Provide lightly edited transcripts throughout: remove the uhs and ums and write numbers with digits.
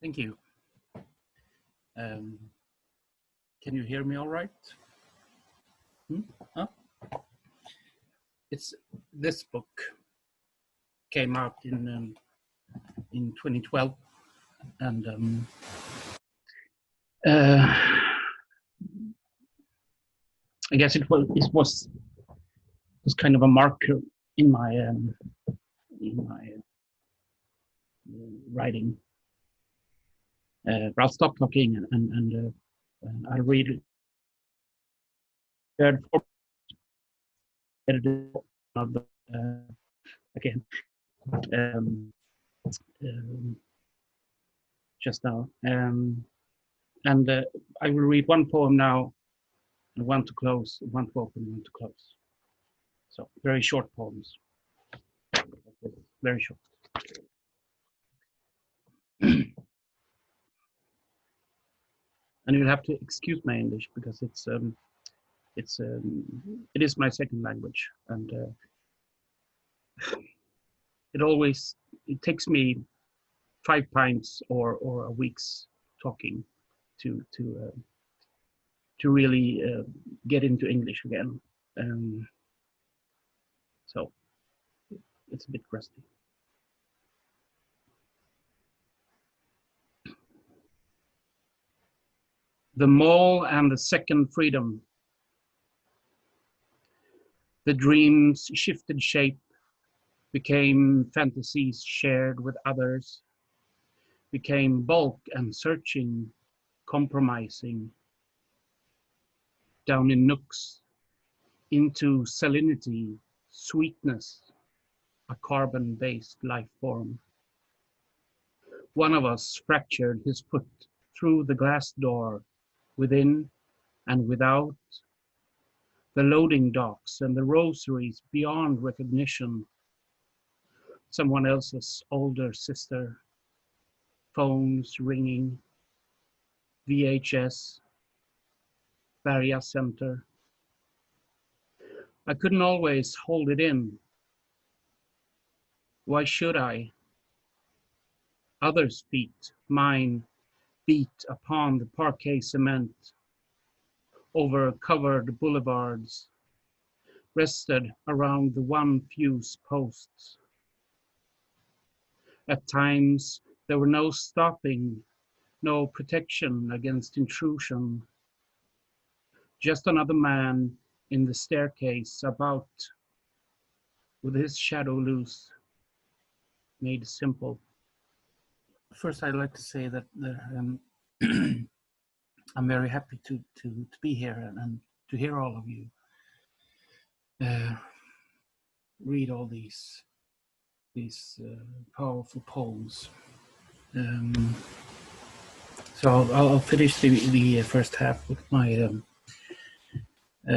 Thank you. Can you hear me all right? Huh? It's this book came out in 2012, and I guess it was kind of a marker in my writing. But I'll stop talking and I'll read it. Again, just now, and I will read one poem now, and one to close, one to open, one to close. So very short poems, very short. And you'll have to excuse my English because it is my second language, and it takes me 5 pints or a week's talking to really get into English again. So it's a bit rusty. The mall and the second freedom. The dreams shifted shape, became fantasies shared with others, became bulk and searching, compromising, down in nooks, into salinity, sweetness, a carbon-based life form. One of us fractured his foot through the glass door, within and without, the loading docks and the rosaries beyond recognition. Someone else's older sister, phones ringing, VHS, Barria Center. I couldn't always hold it in. Why should I? Others' feet, mine, beat upon the parquet cement, over covered boulevards, rested around the one fuse posts. At times, there were no stopping, no protection against intrusion. Just another man in the staircase about, with his shadow loose, made simple. First, I'd like to say that I'm very happy to be here and to hear all of you read all these powerful poems. So I'll finish the first half with my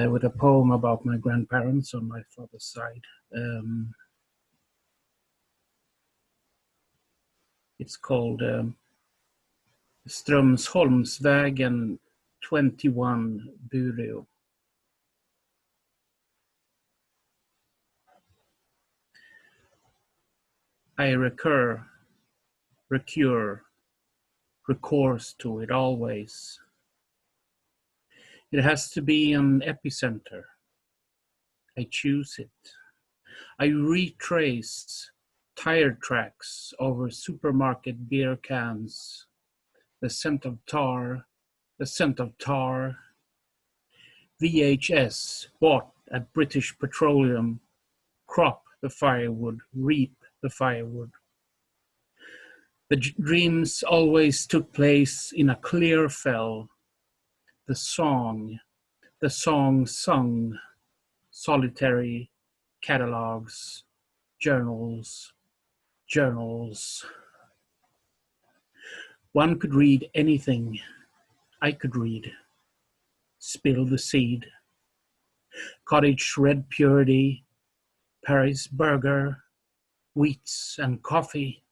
with a poem about my grandparents on my father's side. It's called Strömsholmsvägen 21, Bureå. I recur, recourse to it always. It has to be an epicenter. I choose it. I retrace tire tracks over supermarket beer cans, the scent of tar, VHS bought at British Petroleum, crop the firewood, reap the firewood. The dreams always took place in a clear fell. The song sung, solitary catalogs, journals. One could read anything. I could read. Spill the seed. Cottage red purity, Paris burger, wheats and coffee.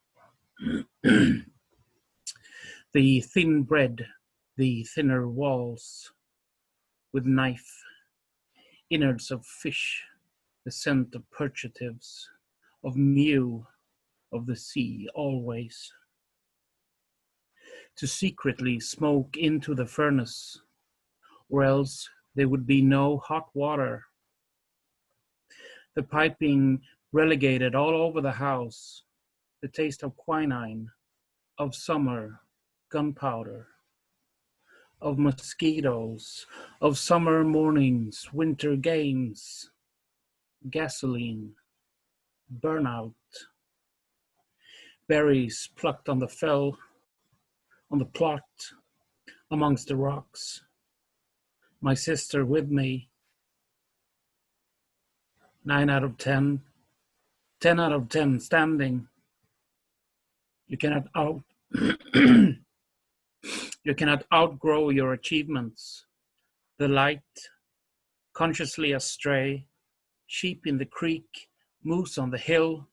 The thin bread, the thinner walls, with knife, innards of fish, the scent of purgatives, of mew, of the sea, always. to secretly smoke into the furnace, or else there would be no hot water. The piping relegated all over the house, the taste of quinine, of summer, gunpowder, of mosquitoes, of summer mornings, winter games, gasoline, burnout, berries plucked on the fell, on the plot, amongst the rocks. My sister with me, 9 out of 10, 10 out of 10 standing. You cannot you cannot outgrow your achievements. The light, consciously astray, sheep in the creek, moose on the hill.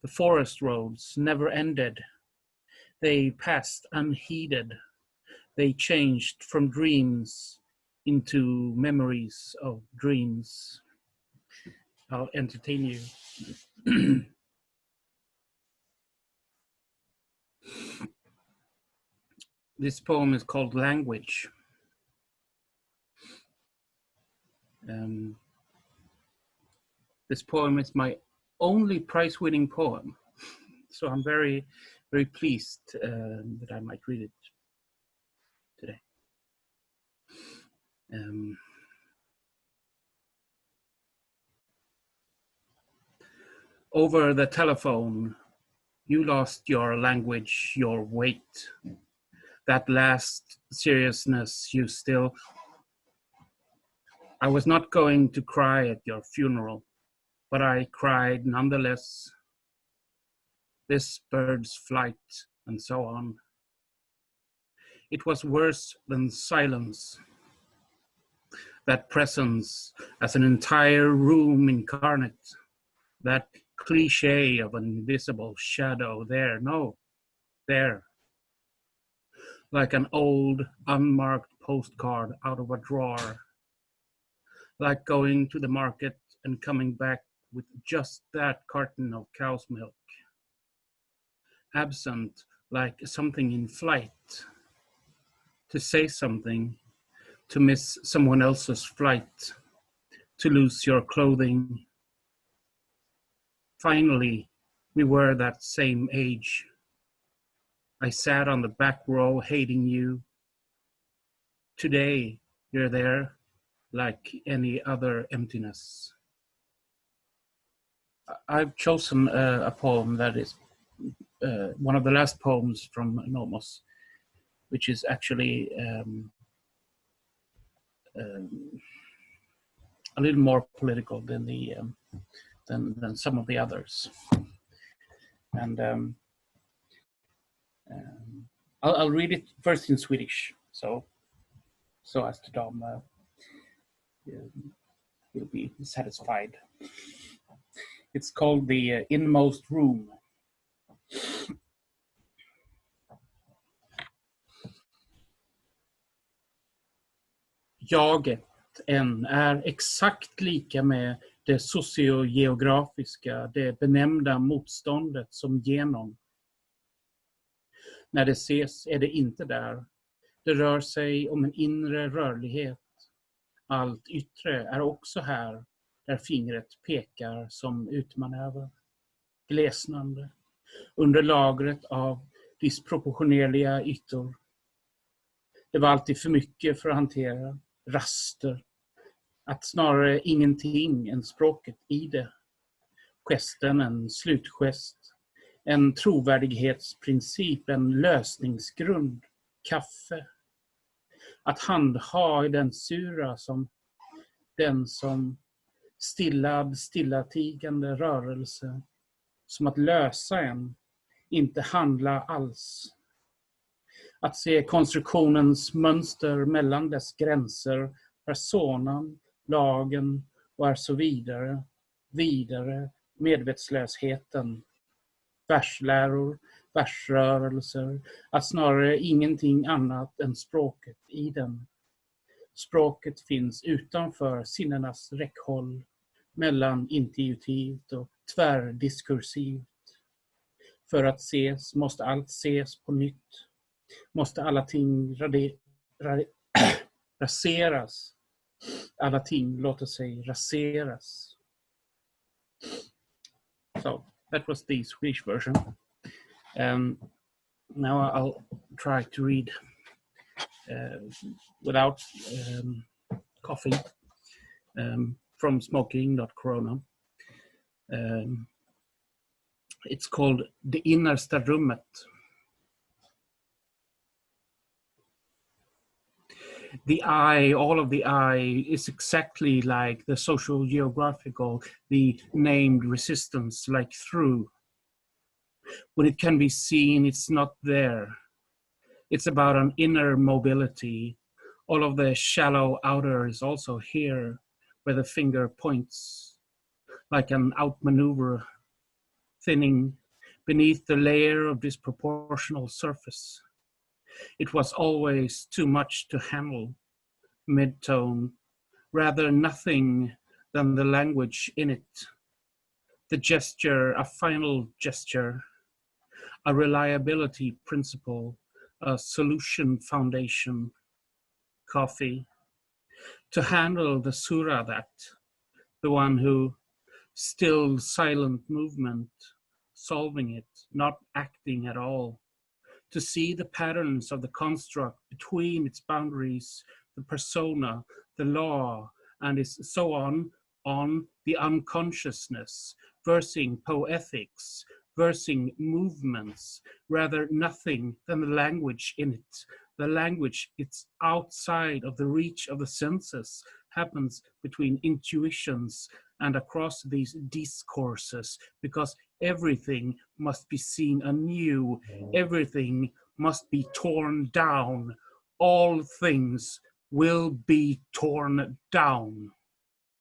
The forest roads never ended. They passed unheeded. They changed from dreams into memories of dreams. I'll entertain you. This poem is called Language. This poem is my only prize-winning poem, so I'm very, very pleased that I might read it today. Over the telephone, you lost your language, your weight. That last seriousness you still. I was not going to cry at your funeral, but I cried nonetheless. This bird's flight, and so on. It was worse than silence. That presence as an entire room incarnate, that cliche of an invisible shadow there, no, there. Like an old, unmarked postcard out of a drawer. Like going to the market and coming back with just that carton of cow's milk. Absent, like something in flight. To say something, to miss someone else's flight, to lose your clothing. Finally, we were that same age. I sat on the back row hating you. Today, you're there like any other emptiness. I've chosen a poem that is one of the last poems from Nomos, which is actually a little more political than the than some of the others. And I'll read it first in Swedish, so as to Dom he'll be satisfied. It's called The Inmost Room. Jaget, är exakt lika med det sociogeografiska, det benämnda motståndet som genom. När det ses är det inte där. Det rör sig om en inre rörlighet. Allt yttre är också här, där fingret pekar som utmanöver. Glesnande, under lagret av disproportionerliga ytor. Det var alltid för mycket för att hantera. Raster. Att snarare ingenting än språket i det. Gesten en slutgest. En trovärdighetsprincip, en lösningsgrund. Kaffe. Att handha i den sura som den som stillatigande rörelse. Som att lösa en, inte handla alls. Att se konstruktionens mönster mellan dess gränser, personan, lagen och är så vidare, medvetslösheten, versläror, versrörelser, att snarare ingenting annat än språket i den. Språket finns utanför sinnenas räckhåll, mellan intuitivt och tvärdiskursivt. För att ses måste allt ses på nytt. Måste alla ting raseras. Alla ting låter sig raseras. So that was the Swedish version. Now I'll try to read without coughing from smoking.corona. It's called Det innersta rummet. The eye, all of the eye, is exactly like the social geographical, the named resistance, like through. When it can be seen, it's not there. It's about an inner mobility. All of the shallow outer is also here, where the finger points, like an outmaneuver, thinning beneath the layer of disproportional surface. It was always too much to handle, mid-tone, rather nothing than the language in it. The gesture, a final gesture, a reliability principle, a solution foundation, coffee, to handle the surah that, the one who, still silent movement, solving it, not acting at all, to see the patterns of the construct between its boundaries, the persona, the law, and so on the unconsciousness, versing poetics, versing movements, rather nothing than the language in it. The language, it's outside of the reach of the senses, happens between intuitions and across these discourses, because everything must be seen anew, everything must be torn down, all things will be torn down.